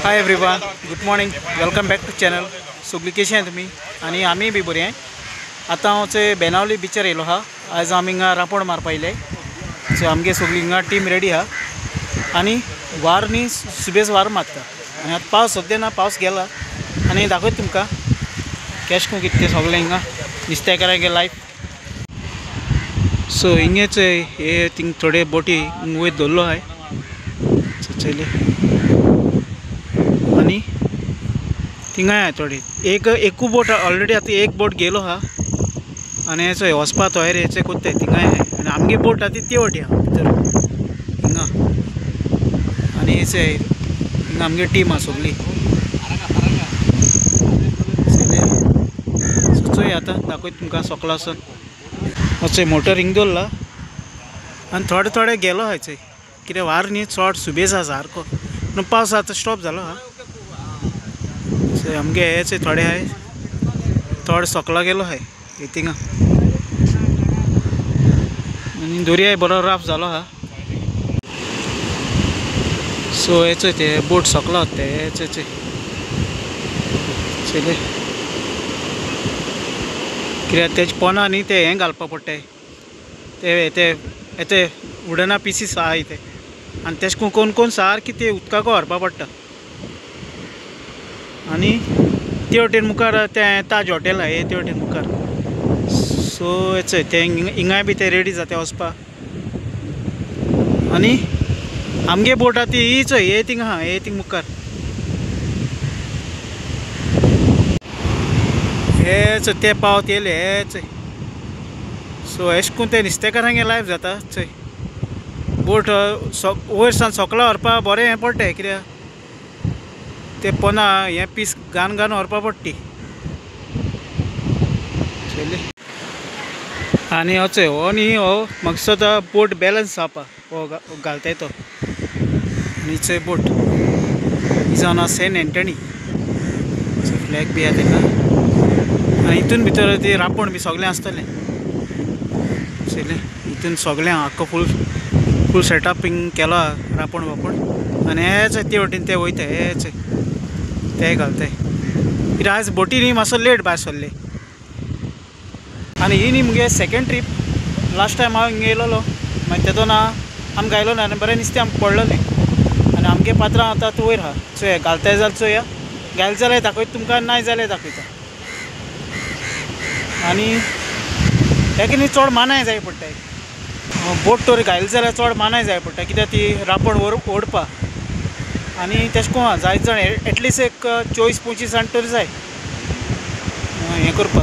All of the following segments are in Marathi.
High everyone, good morning, welcome back to channel. सगळी कशी आहे तुम्ही? आणि आम्ही बी बरी आहे. आता हांव बेनावली बिचार येयलो हा. आज आमी हिंगा रापण मारपा येयले. सो आमगे सगळी हिंगा टीम रेडी हा आणि वार न्ही सुबेज वार मारता. आणि आतां पावस सद्या ना, पावस गेला. आणि दाखयता तुमकां कॅश को कितें सगळें हिंगा नुस्तेकारांगे लायफ. सो हिंगेच हे थिंग थोडे बोटी वयर दवरलो आहाय चले. आणि थिंगा आहे थोडी एकू बोट ऑलरेडी आता एक बोट गेलो हा. आणि हेचो वचपा तयार हेचे कोत्ताय थिंगा आहे. आणि आमगे बोट आतां ते वटी हा भितर हिंगा. आणि हेचे हिंगा आमगे टीम हा सगळी. चोय आतां दाखयता तुमकां सकाळ आसून अशें मोटर हिंग दवरला. आनी थोडे थोडे गेलो हा चोय कित्याक वार न्ही चड सुबेज आसा सारको. पूण पावस आतां स्टॉप जालो हा. सो आमगे हेचे थोडे हाय, थोडे सकला गेलो हाय हे थिंगा. आनी दर्याय बरो राफ जालो हा. सो हेचो ते बोट सकला होता ते हेचे चले. कित्याक तेजे पोना न्ही ते हें घालपा पडटाय ते उडना पीसीस आहाय ते. आनी तेश कोन कोन सारकी ते उदकाक व्हरपा पडटा. आनी ते वटेन मुखार तें ताज हॉटेल आहा ते वटेन मुखार. सो हेचो ते हिंगाय बी ते रेडी जाता वचपा. आनी आमगे बोट आहा ती हीच हे थिंग आहा हे थिंग मुखार. हेच ते पावत येयले हेच. सो अशें करून ते नुस्तेकारांगे लायफ जाता चोय. बोट वयर सावन सकला व्हरपा बरें हें पडटा कित्याक ते पोना हें पीस घान व्हरपा पडटी चले. आनी हो न्ही हो मकसद बोट बॅलन्स जावपा हो घालताय तो. आनी चोय बोट ही जावन आहा सेंट एंटनी फ्लॅग बी आहा तेका. आनी हितून भितर ती रापण बी सगळें आसतलें चले. हितून सगळें आख्खो फूल सेटअप केलो हा रापण वापण. आनी हेच ते वटेन ते वयता हेच ते घालताय कित्याक आयज बोटी न्ही मातसो लेट भायर सरले. आनी ही न्ही मुगे सेकेंड ट्रीप. लास्ट टायम हांव हिंगा येयलोलो मागीर तेदोन आमकां आयलो ना आनी बरें नुस्तें आमकां पडलेलें. आनी आमगे पात्रांव आतां वयर आहा चोया घालताय जाल्यार चोया. घाल जाल्यार दाखयता तुमकां, नाय जाल्यार दाखयता. आनी हेका न्ही चड मानाय जाय पडटाय. बोट तर घायली जाल्यार चड मानाय जाय पडटा कित्याक ती रापण ओडपा. आनी तेशें कोन्न जायत जाण एटलिस्ट एक 24-25 जाण तरी जाय हें करपा.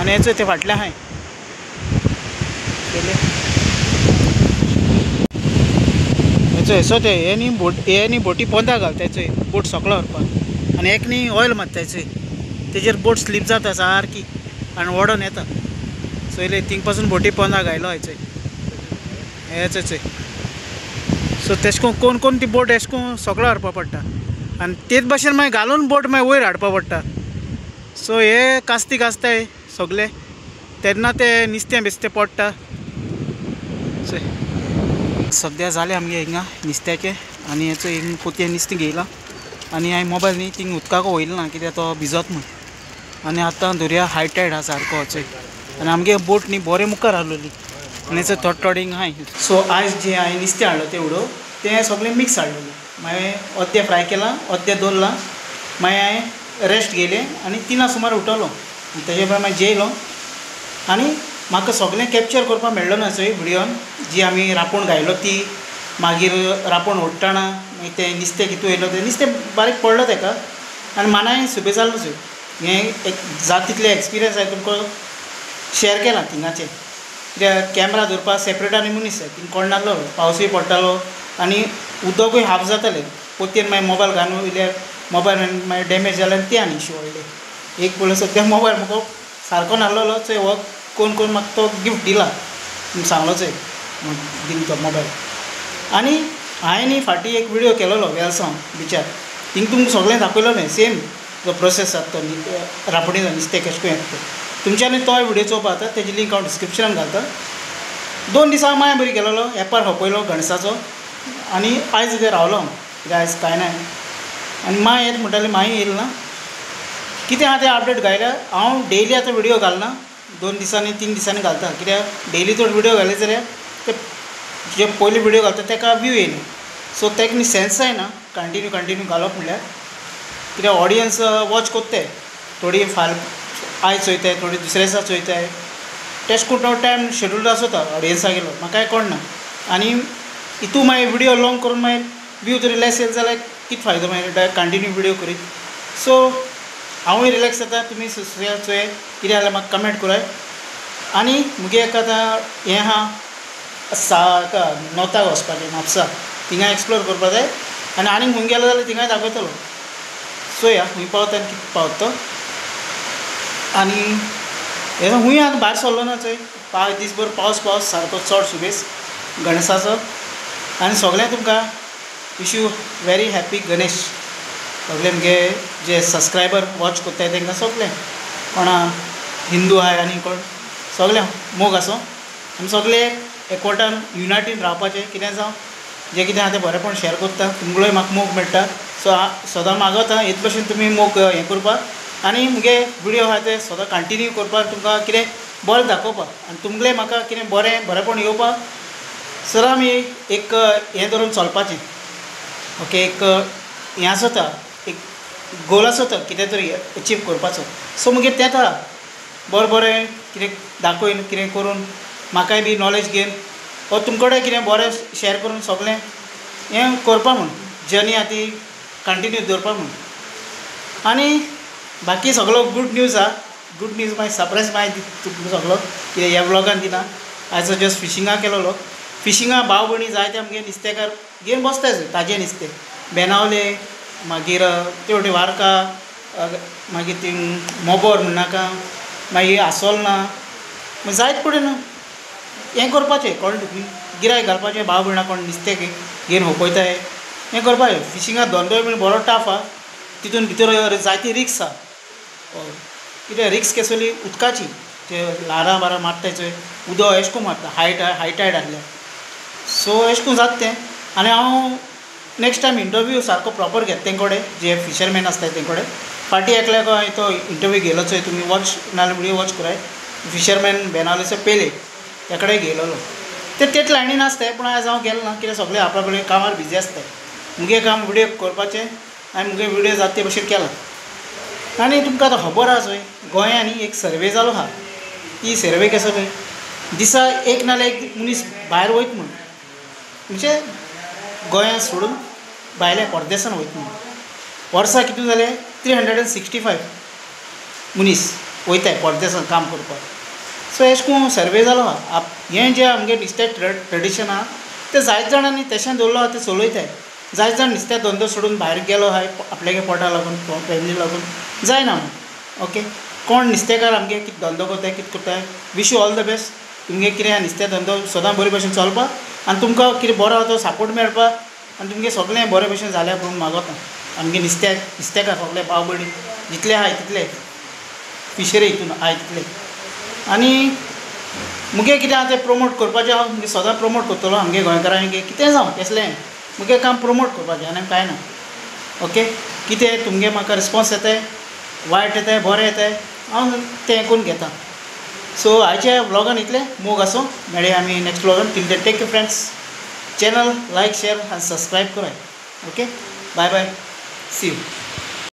आनी हेचो ते फाटल्यान आहाय हेचो ते हे न्ही बोटी पोंदा घालता चोय बोट सकला व्हरपा. आनी एक न्ही ऑयल मारता चोय तेजेर बोट स्लीप जाता सारकी आनी ओडोन येता. चोयले थिंग पासून बोटी पोंदा घायलो हाय चोय हेच चोय. सो तेशें कोन्न कोण ती बोट अशें करून सकला व्हरपा पडटा. आनी तेच भाशेन मागीर घालून बोट मागीर वयर हाडपा पडटा. सो हे कास्ताय सगळे तेन्ना ते नुस्तें बिस्तें पडटा चोय. सद्या जालें आमगे हिंगा नुस्त्याचें. आनी हेचो हिंग पोतयेन नुस्तें घेयलां. आनी हांवें मोबायल न्ही थिंग उदकाक वयलो ना कित्याक तो भिजत म्हूण. आनी आतां दर्या हाय टायड आहा सारको चोय. आनी आमगे बोट न्ही बरें मुखार हाडलोली. आनी थोडे हिंगा हाय. सो आयज जे हांवें नुस्तें हाडलो ते उडो तें सगळें मिक्स हाडलेलें. मागीर अर्दें फ्राय केलां, अर्दें दवरलां. मागीर हांवें रेस्ट घेयलें आनी 3 सुमार उठलो. तेजे भायर मागीर जेयलो. आनी म्हाका सगळें कॅप्चर करपा मेळ्ळो ना चोय विडियोन. जी आमी रापण घायलो ती मागीर रापण ओडटाना मागीर तें नुस्तें कितू येयलो तें नुस्तें बारीक पडलो तेका. आनी मानाय सुबेज जालो चोय. हें एक जाता तितलें एक्सपिरियन्स हांवें तुमकां शेअर केलां थिंगाचें. कित्याक कॅमेरा दवरपा सेपरेट आनी मनीस जाय थिंग कोण नासलो. पावसूय पडटालो आनी उदकूय हाफ जातालें. पोतयेन मागीर मोबायल घालून वयल्यार मोबायल मागीर डॅमेज जाल्यार ती आनी इश्यू व्हडले. एक पळय सद्या मोबायल म्हाका सारको नासलोलो चोय हो कोण म्हाका तो गिफ्ट दिला सांगलो चोय दिल तो मोबायल. आनी हांवें न्ही फाटीं एक विडियो केलोलो वेलसांव बिचार. थिंग तुमकां सगळें दाखयलोलें सेम जो प्रोसेस जाता तो रापणेचो नुस्तें कशें करून येता तो. तुमच्यांनी तो विडियो चोवपा जाता. तेजी लिंक हांव डिस्क्रिप्शनान घालता. 2 दिसां माय बरी गेलोलो एपार होपयलो गणसाचो. आनी आयज रावलो हांव कित्याक आयज कांय ना. आनी माय येत म्हणटाली माय येयली ना कितें आहा तें अपडेट घायल्या हांव डेली आतां विडियो घालना 2 दिसांनी 3 दिसांनी घालता कित्याक डेली तो विडियो घाले जाल्यार ते जे पयली विडियो घालता ताका व्यू येयना सो ताका न्ही सेन्स जायना कंटिन्यू घालप म्हणल्यार कित्याक ऑडियन्स वॉच कोत्ताय थोडी आयज चोयताय थोडी दुसऱ्या दिसा चोयताय तेश करून टायम शेड्यूल आसता ऑडियन्सा गेलो म्हाका कांय कळना आनी हितू मागीर विडियो लॉंग करून मागीर व्यू तरी लेस येयले जाल्यार कितें फायदो मागीर कंटिन्यू विडियो करीत सो हांवूय रिलॅक्स जाता तुमी चोय कितें जाल्यार म्हाका कमेंट कराय आनी मुगे एक आतां हें आहा नॉर्थाक वचपाचें म्हापसा थिंगा एक्सप्लोर करपा जाय आनी आनीक खूंय गेलो जाल्यार थिंगाय दाखयतलो चोया खूंय पावता आनी कितें पावता तो आनी हे खूंय आतां भायर सरलो ना चोय दिसभर पावस सारको चड सुबेज गणेशाचो आनी सगळें तुमकां wish you very happy Ganesh सगळे मुगे जे सबस्क्रायबर वॉच कोत्ताय तांकां सगळें कोणा हिंदू आहाय आनी कोण सगळें मोग आसूं आमी सगळे एकवटान युनायटीन रावपाचें कितें जावं जें कितें आहा तें बरेंपण शेअर करता तुमगेलोय म्हाका मोग मेळटा सो सदां मागता हेच भशेन तुमी मोग हें करपाक आनी मुगे विडियो आहा ते सदां कंटिन्यू करपाक तुमकां कितें बरें दाखोवपाक आनी तुमगेलें म्हाका कितें बरेंपण येवपाक सदां आमी एक हें धरून चलपाचें ओके एक हें आसता एक गोल आसता कितें तरी अचीव करपाचो सो मुगे तेंच आहा बरें कितें दाखोवन कितें करून म्हाकाय बी नॉलेज घेवन वा तुमचे कडेन कितें बरें शेअर करून सगळें हें करपा म्हूण जर्नी आहा ती कंटिन्यू दवरपा म्हूण आनी बाकी सगळो गूड न्यूज आहा गूड न्यूज मागीर सरप्रायज मागीर तुमकां सगळो कितें ह्या ब्लॉगान दिना आयज जस्ट फिशिंगा केलोलो फिशिंगा भाव भयणी जायते आमगे नुस्तेकार घेवन बसताय ताजें नुस्तें बेनावले मागीर तेवटे वारका मागीर ती मोबोर म्हणनाका मागीर आसोलना मागीर जायत कडेन हें करपाचें कोण गिरायक घालपाचें भाव भयणां कोण नुस्तें घेवन होपयताय हें करपाचें फिशिंगा धंदोय बीन बरो टफ आहा तितून भितर जायती रिक्स आहा कितें रिक्स केसली उदकाची ते ल्हारां बारां मारताय चोय उदक एश कोन्न मारता हाय टायड आहल्यार सो एश कोन्न जाता तें आनी हांव नेक्स्ट टायम इंटरव्यू सारको प्रॉपर घेता तें कडेन जे फिशरमॅन आसताय तें कडेन फाटीं एकल्याक हांवें तो इंटरव्यू घेयलो चोय तुमी वॉच नाल्यार विडियो वॉच कराय फिशरमॅन बेनावलेचो पेले त्या कडेन घेयलोलो तेच लायनीन आसताय पूण आयज हांव गेलो ना कित्याक सगळे आपल्या कामार बिजी आसताय मुगे काम विडियो करपाचें आनी मुगे विडियो जाता ते भशेन केला आनी तुमकां आतां खबर आहा चोय गोंयांनी एक सर्वे जालो आहा ती सर्वे कसो चोय दिसा एक नाल्यार एक मनीस भायर वयता म्हूण म्हणजे गोंया सोडून भायल्या परदेसान वयता म्हूण वर्सा कितू जाले 365 मनीस वयताय परदेसान काम करपाक सो एश कोन्न सर्वे जालो आहा हें जें आमगे नुस्तें ट्रेडिशन आहा तें जायत जाणांनी तशें दवरलो आहा तें चलयताय जायत जाण नुस्तें धंदो सोडून भायर गेलो आहाय आपल्यागे पोटा लागून फॅमिली लागून जायना म्हूण ओके कोण नुस्तेकार आमगे कितें धंदो करताय कितें करताय wish you all the best तुमगे कितें नुस्तें धंदो सदां बरे भशेन चलपाक आनी तुमकां कितें बरो आहा तो सपोर्ट मेळपाक आनी तुमगे सगळें बरे भशेन जाल्या म्हणून मागता आमगे नुस्तेकार सगळे भाव भयणी जितले आहाय तितले फिशरी हितून आहाय तितले आनी मुगे कितें आहा तें प्रमोट करपाचें हांव मुगे सदां प्रमोट करतलो आमगे गोंयकारांक कितें जावं कसलें मुगे काम प्रमोट करपाचें आनी कांय ना ओके कितें तुमगे म्हाका रिस्पॉन्स येताय वायट येताय बरें येताय हांव तें करून घेता सो आयच्या ब्लॉगान इतलें मोग आसूं मेळया आमी नेक्स्ट ब्लॉगान टील then take care friends channel like share आनी सबस्क्रायब कराय okay bye bye see you